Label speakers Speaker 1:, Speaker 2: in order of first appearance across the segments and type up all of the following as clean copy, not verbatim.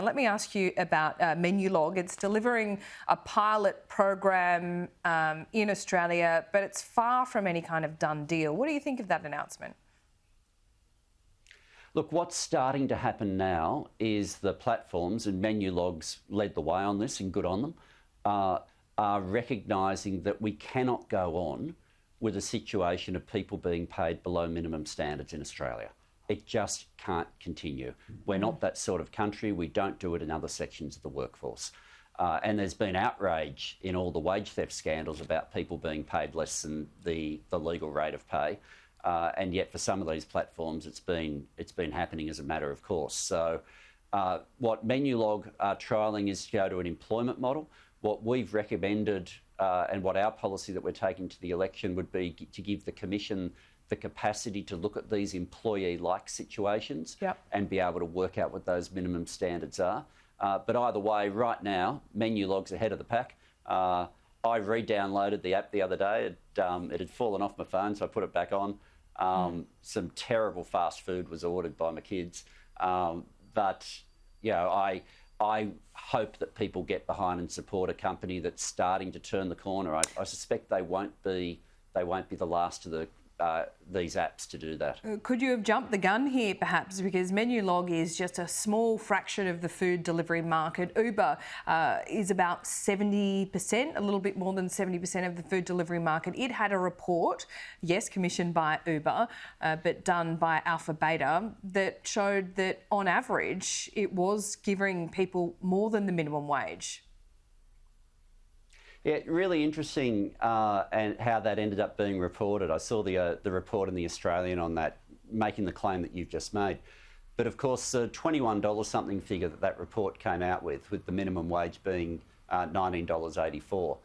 Speaker 1: Let me ask you about Menulog. It's delivering a pilot program in Australia, but it's far from any kind of done deal. What do you think of that announcement?
Speaker 2: Look, what's starting to happen now is the platforms, and Menulog's led the way on this, and good on them, are recognising that we cannot go on with a situation of people being paid below minimum standards in Australia. It just can't continue. We're not that sort of country. We don't do it in other sections of the workforce. And there's been outrage in all the wage theft scandals about people being paid less than the legal rate of pay. And yet for some of these platforms, it's been happening as a matter of course. So what Menulog are trialling is to go to an employment model. What we've recommended and what our policy that we're taking to the election would be to give the Commission the capacity to look at these employee-like situations and be able to work out what those minimum standards are. But either way, right now, Menulog's ahead of the pack. I re-downloaded the app the other day. It had fallen off my phone, so I put it back on. Some terrible fast food was ordered by my kids. But, you know, I hope that people get behind and support a company that's starting to turn the corner. I suspect they won't be the last of these apps to do that.
Speaker 1: Could you have jumped the gun here, perhaps, because Menulog is just a small fraction of the food delivery market. Uber is about 70%, a little bit more than 70% of the food delivery market. It had a report, yes, commissioned by Uber, but done by Alpha Beta, that showed that on average it was giving people more than the minimum wage.
Speaker 2: Yeah, really interesting and how that ended up being reported. I saw the report in The Australian on that, making the claim that you've just made. But of course, the $21 something figure that report came out with the minimum wage being $19.84.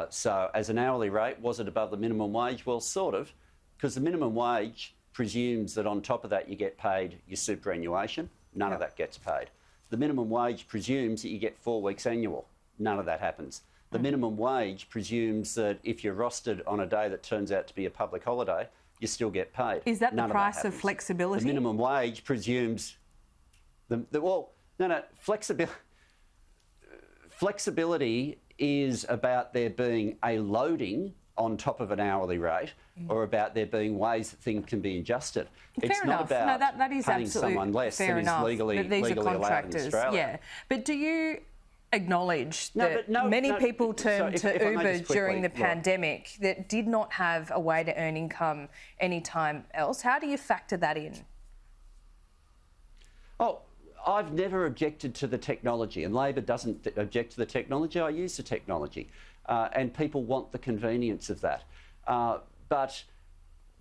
Speaker 2: So as an hourly rate, was it above the minimum wage? Well, sort of, because the minimum wage presumes that on top of that you get paid your superannuation. None of that gets paid. The minimum wage presumes that you get 4 weeks annual. None of that happens. The minimum wage presumes that if you're rostered on a day that turns out to be a public holiday, you still get paid.
Speaker 1: Is that the price of flexibility?
Speaker 2: The minimum wage presumes... Flexibility is about there being a loading on top of an hourly rate or about there being ways that things can be adjusted.
Speaker 1: Fair enough.
Speaker 2: Not about
Speaker 1: that is
Speaker 2: paying someone less than is legally allowed in Australia.
Speaker 1: Yeah. But do you acknowledge that many people turned to Uber during the pandemic that did not have a way to earn income anytime else? How do you factor that in?
Speaker 2: Oh, I've never objected to the technology, and Labor doesn't object to the technology. I use the technology, and people want the convenience of that. But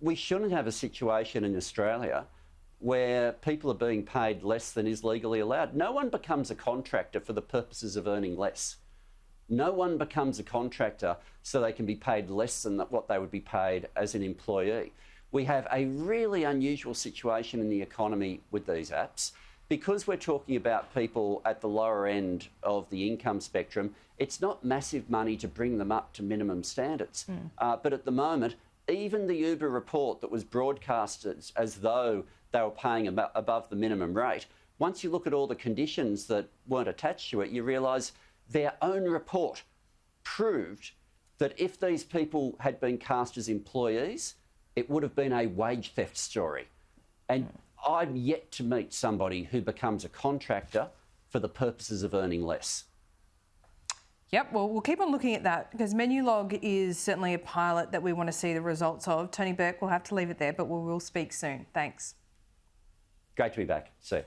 Speaker 2: we shouldn't have a situation in Australia where people are being paid less than is legally allowed. No one becomes a contractor for the purposes of earning less. No one becomes a contractor so they can be paid less than what they would be paid as an employee. We have a really unusual situation in the economy with these apps. Because we're talking about people at the lower end of the income spectrum, it's not massive money to bring them up to minimum standards. But at the moment, even the Uber report that was broadcast as though they were paying above the minimum rate, once you look at all the conditions that weren't attached to it, you realise their own report proved that if these people had been cast as employees, it would have been a wage theft story. And I'm yet to meet somebody who becomes a contractor for the purposes of earning less.
Speaker 1: Yep, well, we'll keep on looking at that because Menulog is certainly a pilot that we want to see the results of. Tony Burke, we'll have to leave it there, but we will speak soon. Thanks.
Speaker 2: Great to be back. See you.